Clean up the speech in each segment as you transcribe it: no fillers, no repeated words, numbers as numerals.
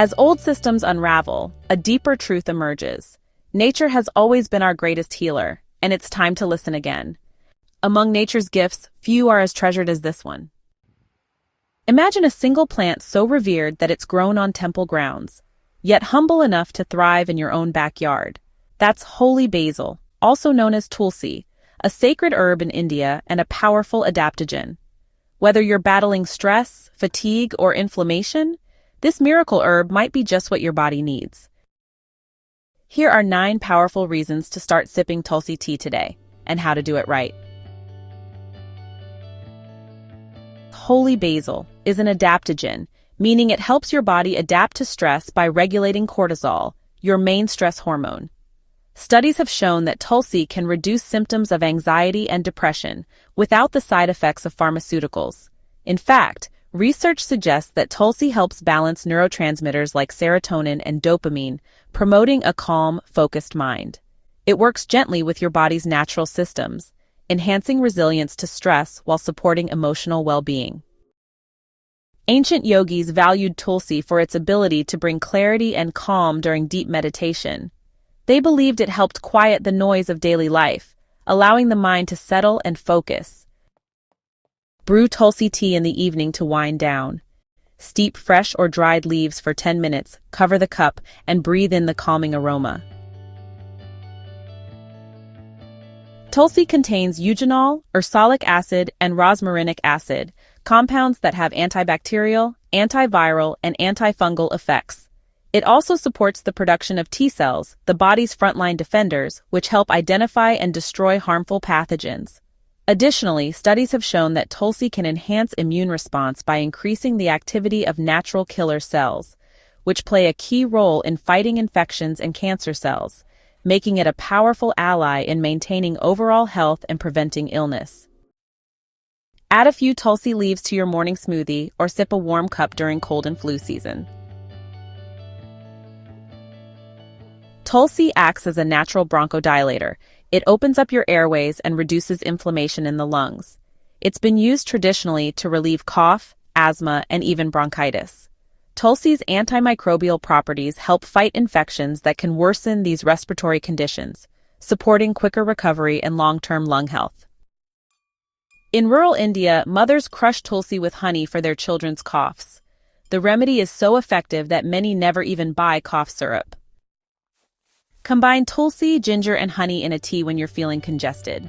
As old systems unravel, a deeper truth emerges. Nature has always been our greatest healer, and it's time to listen again. Among nature's gifts, few are as treasured as this one. Imagine a single plant so revered that it's grown on temple grounds, yet humble enough to thrive in your own backyard. That's Holy Basil, also known as Tulsi, a sacred herb in India and a powerful adaptogen. Whether you're battling stress, fatigue, or inflammation, this miracle herb might be just what your body needs. Here are 9 powerful reasons to start sipping Tulsi tea today, and how to do it right. Holy Basil is an adaptogen, meaning it helps your body adapt to stress by regulating cortisol, your main stress hormone. Studies have shown that Tulsi can reduce symptoms of anxiety and depression without the side effects of pharmaceuticals. In fact, research suggests that Tulsi helps balance neurotransmitters like serotonin and dopamine, promoting a calm, focused mind. It works gently with your body's natural systems, enhancing resilience to stress while supporting emotional well-being. Ancient yogis valued Tulsi for its ability to bring clarity and calm during deep meditation. They believed it helped quiet the noise of daily life, allowing the mind to settle and focus. Brew Tulsi tea in the evening to wind down. Steep fresh or dried leaves for 10 minutes, cover the cup, and breathe in the calming aroma. Tulsi contains eugenol, ursolic acid, and rosmarinic acid, compounds that have antibacterial, antiviral, and antifungal effects. It also supports the production of T cells, the body's frontline defenders, which help identify and destroy harmful pathogens. Additionally, studies have shown that Tulsi can enhance immune response by increasing the activity of natural killer cells, which play a key role in fighting infections and cancer cells, making it a powerful ally in maintaining overall health and preventing illness. Add a few Tulsi leaves to your morning smoothie or sip a warm cup during cold and flu season. Tulsi acts as a natural bronchodilator. It opens up your airways and reduces inflammation in the lungs. It's been used traditionally to relieve cough, asthma, and even bronchitis. Tulsi's antimicrobial properties help fight infections that can worsen these respiratory conditions, supporting quicker recovery and long-term lung health. In rural India, mothers crush Tulsi with honey for their children's coughs. The remedy is so effective that many never even buy cough syrup. Combine Tulsi, ginger, and honey in a tea when you're feeling congested.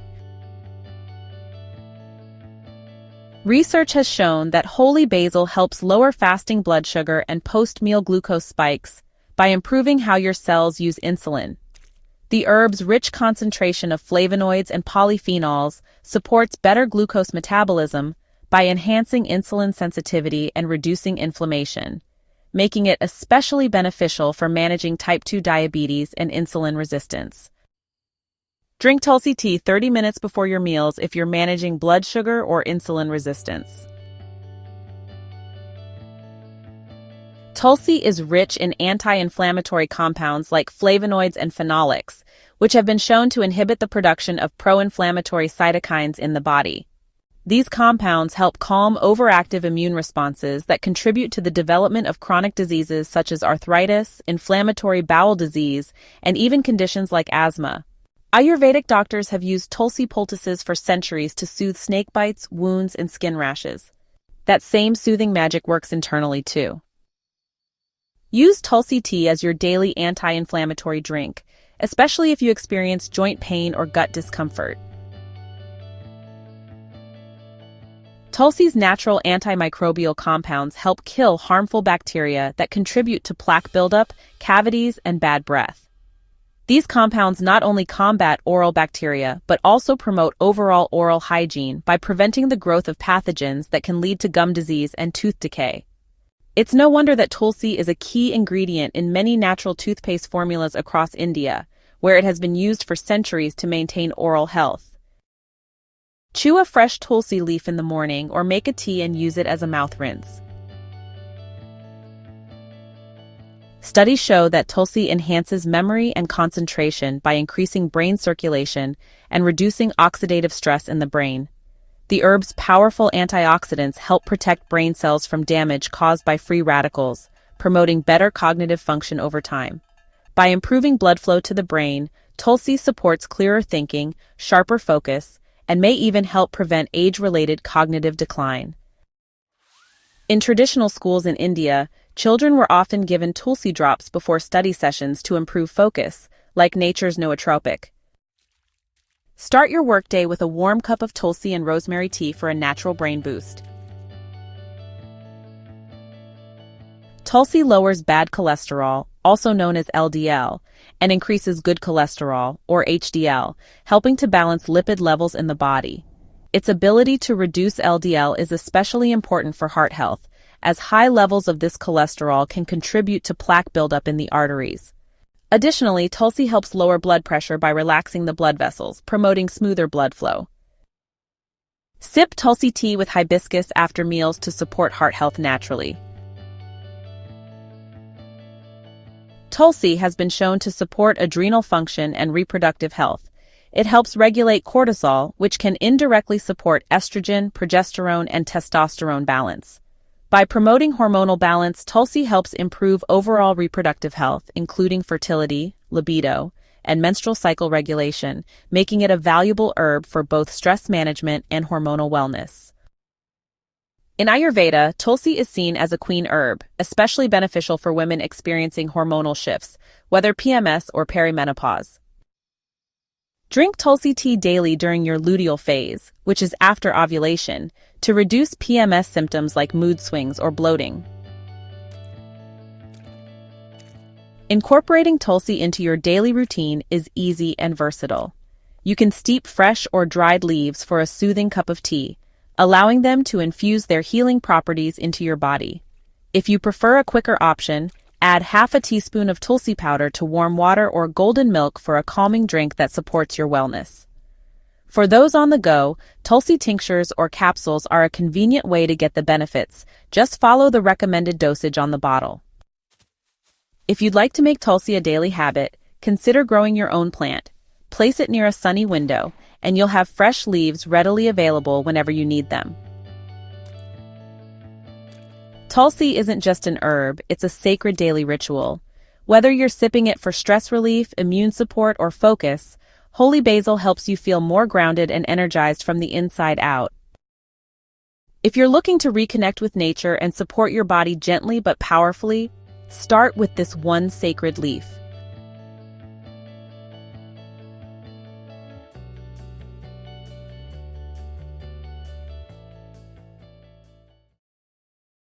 Research has shown that Holy Basil helps lower fasting blood sugar and post-meal glucose spikes by improving how your cells use insulin. The herb's rich concentration of flavonoids and polyphenols supports better glucose metabolism by enhancing insulin sensitivity and reducing inflammation, making it especially beneficial for managing type 2 diabetes and insulin resistance. Drink Tulsi tea 30 minutes before your meals if you're managing blood sugar or insulin resistance. Tulsi is rich in anti-inflammatory compounds like flavonoids and phenolics, which have been shown to inhibit the production of pro-inflammatory cytokines in the body. These compounds help calm overactive immune responses that contribute to the development of chronic diseases such as arthritis, inflammatory bowel disease, and even conditions like asthma. Ayurvedic doctors have used Tulsi poultices for centuries to soothe snake bites, wounds, and skin rashes. That same soothing magic works internally too. Use Tulsi tea as your daily anti-inflammatory drink, especially if you experience joint pain or gut discomfort. Tulsi's natural antimicrobial compounds help kill harmful bacteria that contribute to plaque buildup, cavities, and bad breath. These compounds not only combat oral bacteria, but also promote overall oral hygiene by preventing the growth of pathogens that can lead to gum disease and tooth decay. It's no wonder that Tulsi is a key ingredient in many natural toothpaste formulas across India, where it has been used for centuries to maintain oral health. Chew a fresh Tulsi leaf in the morning or make a tea and use it as a mouth rinse. Studies show that Tulsi enhances memory and concentration by increasing brain circulation and reducing oxidative stress in the brain. The herb's powerful antioxidants help protect brain cells from damage caused by free radicals, promoting better cognitive function over time. By improving blood flow to the brain, Tulsi supports clearer thinking, sharper focus, and may even help prevent age-related cognitive decline. In traditional schools in India, children were often given Tulsi drops before study sessions to improve focus, like nature's nootropic. Start your workday with a warm cup of Tulsi and rosemary tea for a natural brain boost. Tulsi lowers bad cholesterol, also known as LDL, and increases good cholesterol, or HDL, helping to balance lipid levels in the body. Its ability to reduce LDL is especially important for heart health, as high levels of this cholesterol can contribute to plaque buildup in the arteries. Additionally, Tulsi helps lower blood pressure by relaxing the blood vessels, promoting smoother blood flow. Sip Tulsi tea with hibiscus after meals to support heart health naturally. Tulsi has been shown to support adrenal function and reproductive health. It helps regulate cortisol, which can indirectly support estrogen, progesterone, and testosterone balance. By promoting hormonal balance, Tulsi helps improve overall reproductive health, including fertility, libido, and menstrual cycle regulation, making it a valuable herb for both stress management and hormonal wellness. In Ayurveda, Tulsi is seen as a queen herb, especially beneficial for women experiencing hormonal shifts, whether PMS or perimenopause. Drink Tulsi tea daily during your luteal phase, which is after ovulation, to reduce PMS symptoms like mood swings or bloating. Incorporating Tulsi into your daily routine is easy and versatile. You can steep fresh or dried leaves for a soothing cup of tea, allowing them to infuse their healing properties into your body. If you prefer a quicker option, add half a teaspoon of Tulsi powder to warm water or golden milk for a calming drink that supports your wellness. For those on the go, Tulsi tinctures or capsules are a convenient way to get the benefits. Just follow the recommended dosage on the bottle. If you'd like to make Tulsi a daily habit, consider growing your own plant. Place it near a sunny window, and you'll have fresh leaves readily available whenever you need them. Tulsi isn't just an herb, it's a sacred daily ritual. Whether you're sipping it for stress relief, immune support, or focus, Holy Basil helps you feel more grounded and energized from the inside out. If you're looking to reconnect with nature and support your body gently but powerfully, start with this one sacred leaf.